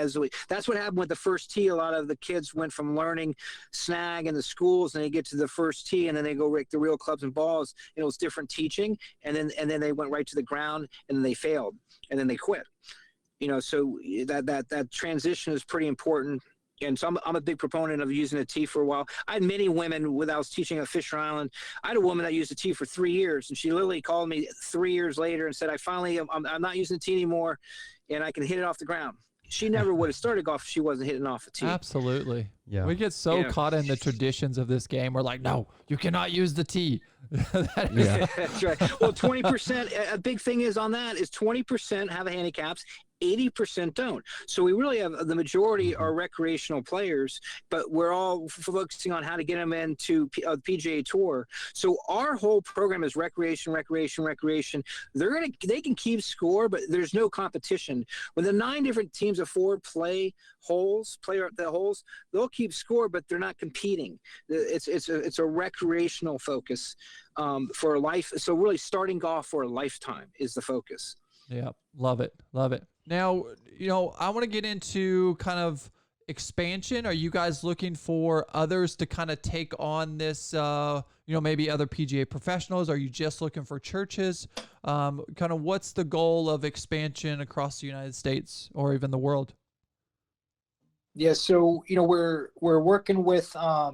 that's what happened with the first tee. A lot of the kids went from learning snag in the schools, and they get to the first tee, and then they go rake the real clubs and balls. It was different teaching, and then they went right to the ground, and then they failed, and then they quit. So that transition is pretty important. And so I'm a big proponent of using a tee for a while. I had many women when I was teaching at Fisher Island. I had a woman that used a tee for 3 years, and she literally called me 3 years later and said, I'm not using the tee anymore, and I can hit it off the ground. She never would have started golf if she wasn't hitting off a tee. Absolutely. Yeah. We get so caught in the traditions of this game. We're like, no, you cannot use the tee. Yeah. That's right. Well, 20%, a big thing is on that is 20% have handicaps. 80% don't. So we really have the majority are recreational players, but we're all focusing on how to get them into the PGA Tour. So our whole program is recreation. They can keep score, but there's no competition. When the 9 different teams of 4 play the holes, they'll keep score, but they're not competing. It's a recreational focus for life. So really, starting golf for a lifetime is the focus. Yeah, love it. Now, I want to get into kind of expansion. Are you guys looking for others to kind of take on this, maybe other PGA professionals? Are you just looking for churches? Kind of what's the goal of expansion across the United States or even the world? Yeah, so, we're working with a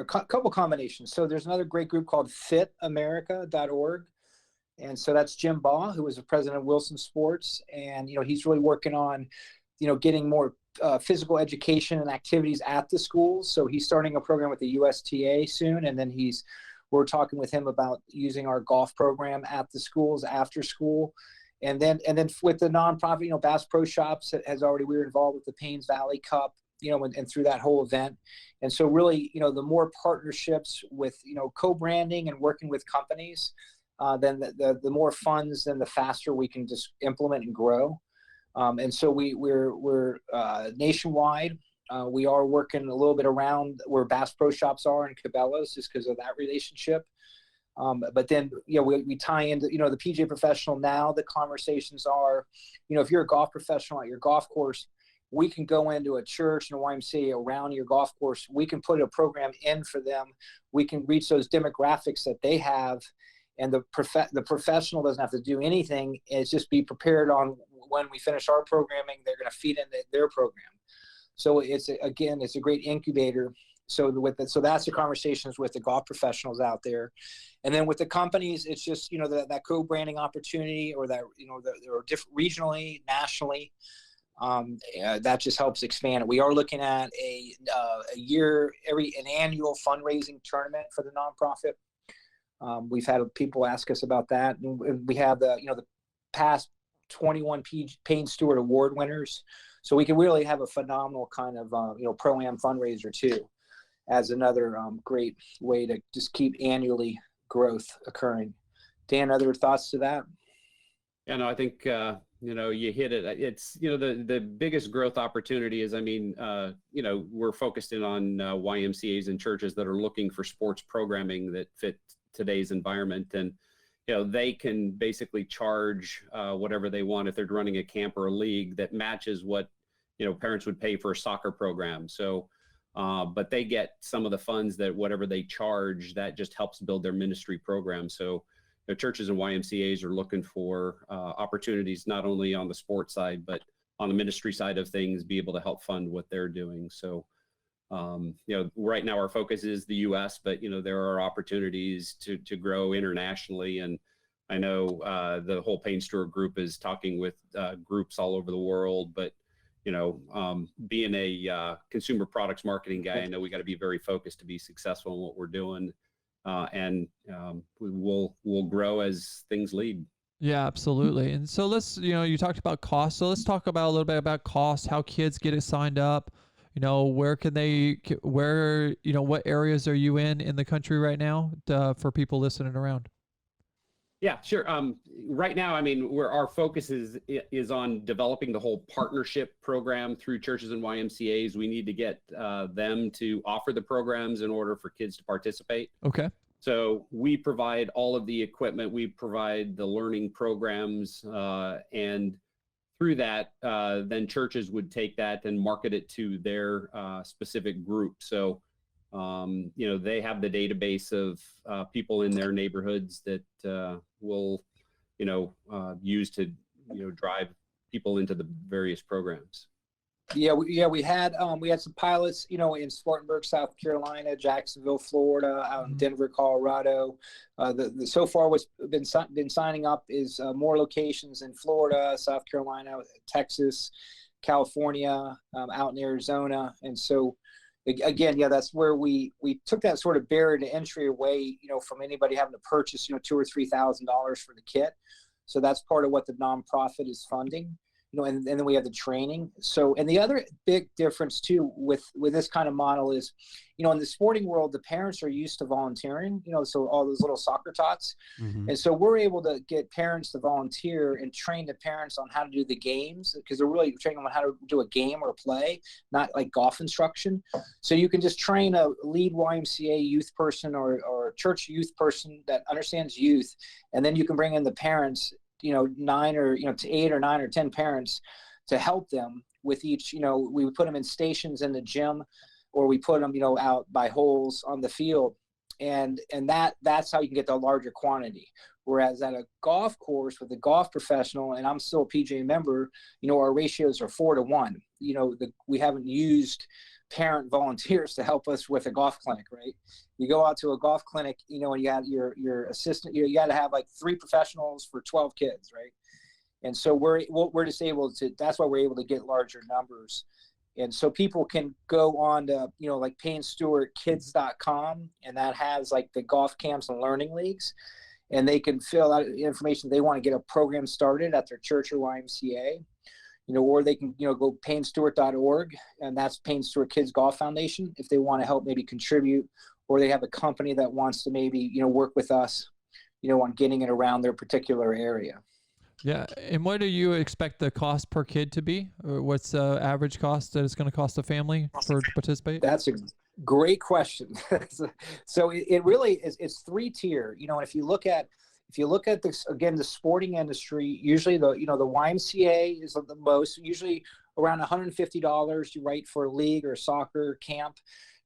couple combinations. So there's another great group called fitamerica.org. And so that's Jim Baugh, who was the president of Wilson Sports. And, he's really working on, getting more physical education and activities at the schools. So he's starting a program with the USTA soon. And then we're talking with him about using our golf program at the schools after school. And then with the nonprofit, Bass Pro Shops we were involved with the Paynes Valley Cup, and through that whole event. And so really, the more partnerships with, co-branding and working with companies, then the more funds, then the faster we can just implement and grow. And so we're nationwide. We are working a little bit around where Bass Pro Shops are and Cabela's just because of that relationship. But then, we tie into, the PGA professional now. The conversations are, if you're a golf professional at your golf course, we can go into a church and a YMCA around your golf course. We can put a program in for them. We can reach those demographics that they have. And the professional doesn't have to do anything. It's just be prepared on when we finish our programming, they're going to feed into their program. So it's a great incubator. So that's the conversations with the golf professionals out there. And then with the companies, it's just, that co-branding opportunity or that, or different regionally, nationally, that just helps expand it. We are looking at an annual fundraising tournament for the nonprofit. We've had people ask us about that, and we have the past 21 Payne Stewart Award winners, so we can really have a phenomenal kind of pro-am fundraiser too, as another great way to just keep annually growth occurring. Dan, other thoughts to that? Yeah, no, I think you hit it. It's the biggest growth opportunity is, we're focused in on YMCAs and churches that are looking for sports programming that fit today's environment, and they can basically charge whatever they want if they're running a camp or a league that matches what parents would pay for a soccer program. So but they get some of the funds that whatever they charge, that just helps build their ministry program. So churches and YMCAs are looking for opportunities not only on the sports side but on the ministry side of things, be able to help fund what they're doing. So right now our focus is the U.S., but there are opportunities to grow internationally, and I know the whole Payne Stewart group is talking with groups all over the world. But being a consumer products marketing guy, I know we got to be very focused to be successful in what we're doing, and we'll grow as things lead. Yeah, absolutely. And so let's you talked about cost, so let's talk about a little bit about cost, how kids get it signed up. What areas are you in the country right now for people listening around? Yeah, sure. Right now, our focus is on developing the whole partnership program through churches and YMCAs. We need to get them to offer the programs in order for kids to participate. Okay. So we provide all of the equipment, we provide the learning programs, and through that, then churches would take that and market it to their specific group. So, they have the database of people in their neighborhoods that will, use to, drive people into the various programs. Yeah, we had some pilots, in Spartanburg, South Carolina, Jacksonville, Florida, out in Denver, Colorado. So far what's been signing up is more locations in Florida, South Carolina, Texas, California, out in Arizona. And so again, that's where we took that sort of barrier to entry away, from anybody having to purchase, $2,000 or $3,000 for the kit. So that's part of what the nonprofit is funding. and then we have the training. So, and the other big difference too with this kind of model is, in the sporting world, the parents are used to volunteering, so all those little soccer tots. Mm-hmm. And so we're able to get parents to volunteer and train the parents on how to do the games, because they're really training them on how to do a game or play, not like golf instruction. So you can just train a lead YMCA youth person or church youth person that understands youth. And then you can bring in the parents, 9 or, to 8 or 9 or 10 parents to help them with each, we would put them in stations in the gym, or we put them, out by holes on the field. And that's how you can get the larger quantity. Whereas at a golf course with a golf professional, and I'm still a PGA member, our ratios are 4 to 1. We haven't used parent volunteers to help us with a golf clinic, right? You go out to a golf clinic, and you have your assistant, you got to have like 3 professionals for 12 kids, right? And so we're just able to, that's why we're able to get larger numbers. And so people can go on to, like PayneStewartKids.com, and that has like the golf camps and learning leagues, and they can fill out information. They want to get a program started at their church or YMCA, or they can, go PayneStewart.org, and that's Payne Stewart Kids Golf Foundation, if they want to help maybe contribute, or they have a company that wants to maybe, work with us, on getting it around their particular area. Yeah. And what do you expect the cost per kid to be? Or what's the average cost that it's going to cost a family to participate? That's a great question. So it really is, it's 3-tier, and if you look at this, again, the sporting industry, usually the YMCA is the most, usually around $150, for a league or soccer camp.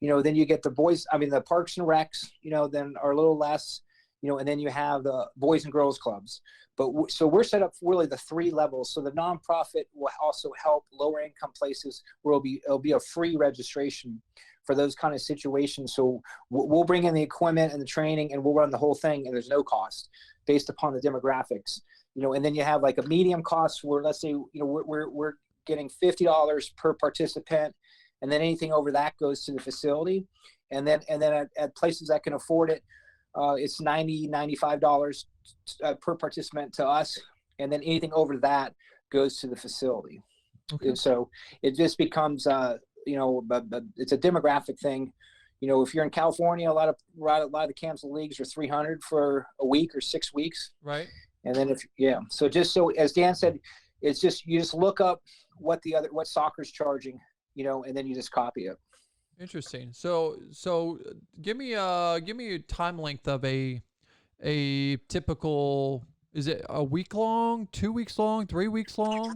Then you get the the Parks and Recs, then are a little less, and then you have the Boys and Girls Clubs. But so we're set up for really the 3 levels. So the nonprofit will also help lower income places where it'll be a free registration for those kind of situations. So we'll bring in the equipment and the training, and we'll run the whole thing, and there's no cost based upon the demographics. And then you have like a medium cost where, let's say, we're getting $50 per participant, and then anything over that goes to the facility. And then at places that can afford it, it's $95 per participant to us, and then anything over that goes to the facility. Okay. And so it just becomes it's a demographic thing. If you're in California, a lot of the camps and leagues are $300 for a week or 6 weeks, right? And then so just so as Dan said, it's just you just look up what soccer's charging, and then you just copy it. Interesting. So give me a time length of a typical. Is it a week long, 2 weeks long, 3 weeks long?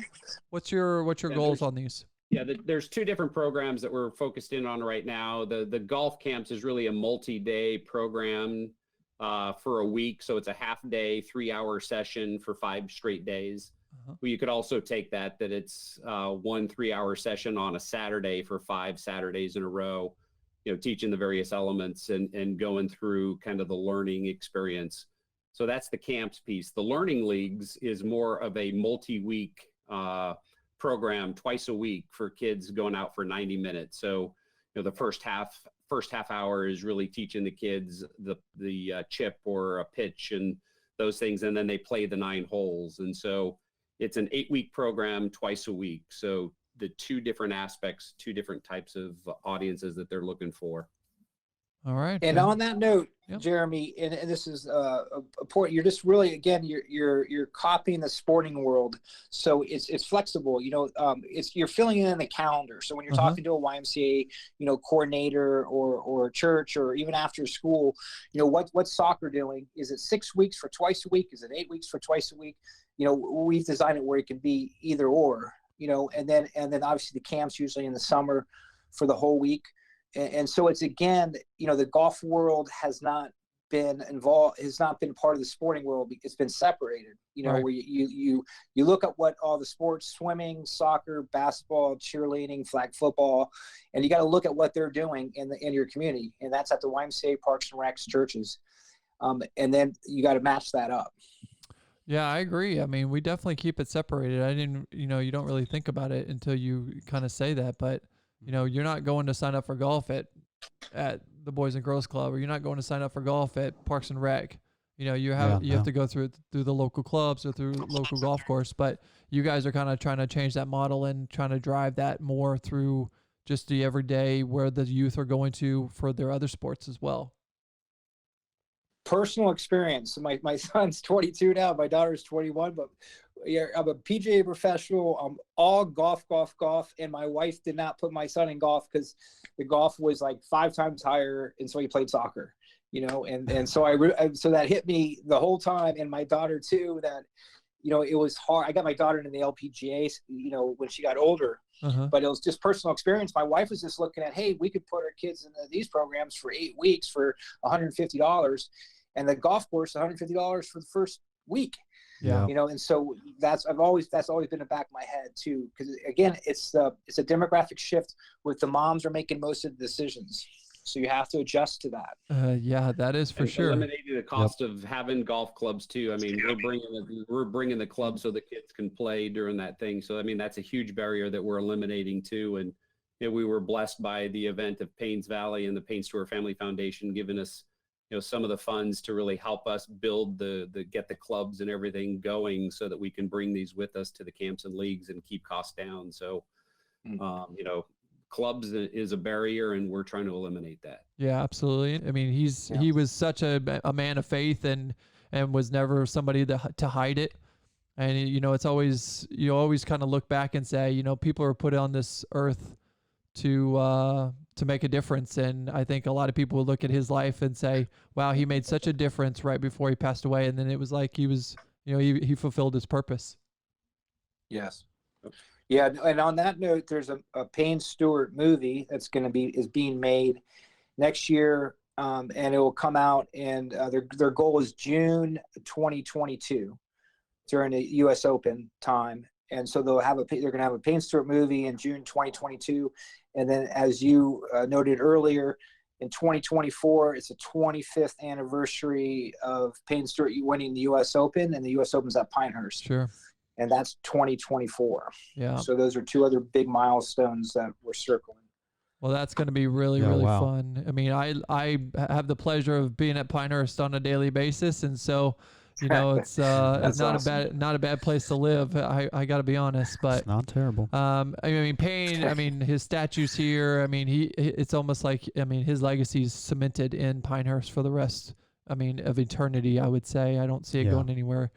What's your goals on these? Yeah, there's 2 different programs that we're focused in on right now. The golf camps is really a multi-day program for a week, so it's a half-day, 3-hour session for 5 straight days. Well, you could also take that it's 1 3-hour session on a Saturday for 5 Saturdays in a row, teaching the various elements and going through kind of the learning experience. So that's the camps piece. The learning leagues is more of a multi-week program, twice a week for kids going out for 90 minutes. So, the first half hour is really teaching the kids the chip or a pitch and those things, and then they play the 9 holes. And so it's an 8-week program, twice a week. So the 2 different aspects, 2 different types of audiences that they're looking for. All right. And on that note, yep. Jeremy, and this is a point. You're just really, again, you're copying the sporting world, so it's flexible. You're filling it in the calendar. So when you're talking to a YMCA, coordinator or church or even after school, what's soccer doing? Is it 6 weeks for twice a week? Is it 8 weeks for twice a week? We've designed it where it can be either or. And then obviously the camps usually in the summer for the whole week. And so it's, again, the golf world has not been involved, has not been part of the sporting world. It's been separated, right. Where you look at what all the sports, swimming, soccer, basketball, cheerleading, flag football, and you got to look at what they're doing in your community. And that's at the YMCA, Parks and Recs, churches. And then you got to match that up. Yeah, I agree. I mean, we definitely keep it separated. I didn't, you don't really think about it until you kind of say that, but you're not going to sign up for golf at the Boys and Girls Club, or you're not going to sign up for golf at Parks and Rec. You know, you Yeah, have to go through the local clubs or through local golf course, but you guys are kind of trying to change that model and trying to drive that more through just the everyday where the youth are going to for their other sports as well. Personal experience. My son's 22 now. My daughter's 21, but yeah, I'm a PGA professional. I'm all golf, and my wife did not put my son in golf because the golf was like 5 times higher, and so he played soccer. You know, and so so that hit me the whole time, and my daughter too. That, you know, it was hard. I got my daughter into the LPGA, you know, when she got older, but it was just personal experience. My wife was just looking at, hey, we could put our kids into these programs for 8 weeks for $150, and the golf course $150 for the first week. Yeah. You know, and so that's always been in the back of my head too, because again, it's a demographic shift with the moms are making most of the decisions. So you have to adjust to that. Yeah, that is for sure. Eliminating the cost of having golf clubs too. I mean, we're bringing the clubs so the kids can play during that thing. So I mean, that's a huge barrier that we're eliminating too. And you know, we were blessed by the event of Payne's Valley and the Payne Stewart Family Foundation giving us, you know, some of the funds to really help us build get the clubs and everything going so that we can bring these with us to the camps and leagues and keep costs down. So, you know, clubs is a barrier, and we're trying to eliminate that. Yeah, absolutely. I mean, he was such a man of faith and was never somebody to hide it. And you know, it's always, you always kind of look back and say, you know, people are put on this earth to make a difference. And I think a lot of people will look at his life and say, wow, he made such a difference right before he passed away. And then it was like he was, you know, he fulfilled his purpose. Yes. Yeah, and on that note, there's a Payne Stewart movie that's is being made next year, and it will come out. And their goal is June 2022 during the U.S. Open time, and so they're going to have a Payne Stewart movie in June 2022, and then as you noted earlier, in 2024, it's the 25th anniversary of Payne Stewart winning the U.S. Open, and the U.S. Open's at Pinehurst. Sure. And that's 2024. Yeah. So those are 2 other big milestones that we're circling. Well, that's going to be really fun. I mean, I have the pleasure of being at Pinehurst on a daily basis, and so, you know, it's not awesome. not a bad place to live. I got to be honest, but it's not terrible. I mean, Payne. I mean, his statue's here. I mean, it's almost like, I mean, his legacy is cemented in Pinehurst for the rest, I mean, of eternity. I would say I don't see it going anywhere.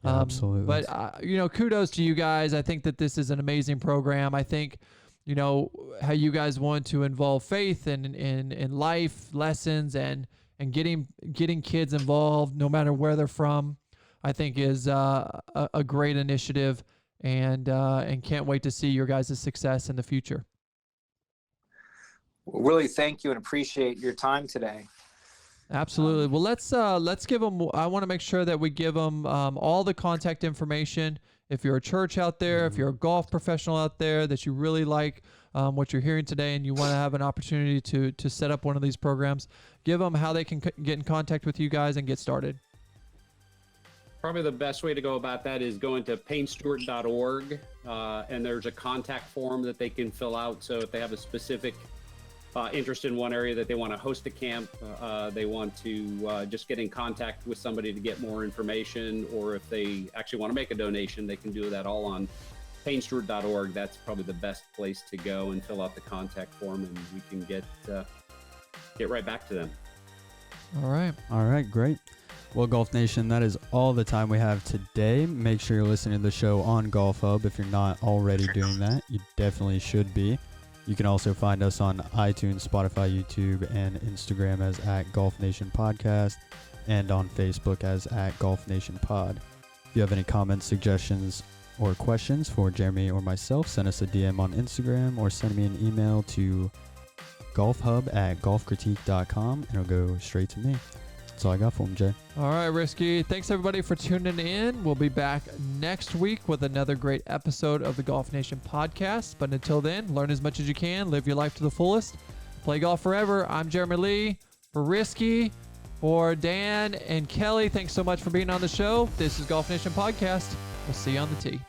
Yeah, absolutely. But, you know, kudos to you guys. I think that this is an amazing program. I think, you know, how you guys want to involve faith in life lessons and getting kids involved no matter where they're from, I think is a great initiative, and can't wait to see your guys' success in the future. Well, really thank you and appreciate your time today. Absolutely. Well, let's give them, I want to make sure that we give them all the contact information. If you're a church out there, if you're a golf professional out there that you really like what you're hearing today and you want to have an opportunity to set up one of these programs, give them how they can get in contact with you guys and get started. Probably the best way to go about that is going to paynestewart.org, and there's a contact form that they can fill out. So if they have a specific interest in one area that they want to host a camp, they want to just get in contact with somebody to get more information, or if they actually want to make a donation, they can do that all on paynestewart.org. That's probably the best place to go and fill out the contact form, and we can get right back to them. All right, great. Well, Golf Nation, that is all the time we have today. Make sure you're listening to the show on Golf Hub. If you're not already doing that, you definitely should be. You can also find us on iTunes, Spotify, YouTube, and Instagram as @GolfNationPodcast, and on Facebook as @GolfNationPod. If you have any comments, suggestions, or questions for Jeremy or myself, send us a DM on Instagram or send me an email to golfhub@golfcritique.com, and it'll go straight to me. That's all I got for him, Jay. All right, Risky. Thanks, everybody, for tuning in. We'll be back next week with another great episode of the Golf Nation podcast. But until then, learn as much as you can, live your life to the fullest, play golf forever. I'm Jeremy Lee. For Risky, for Dan and Kelly, thanks so much for being on the show. This is Golf Nation podcast. We'll see you on the tee.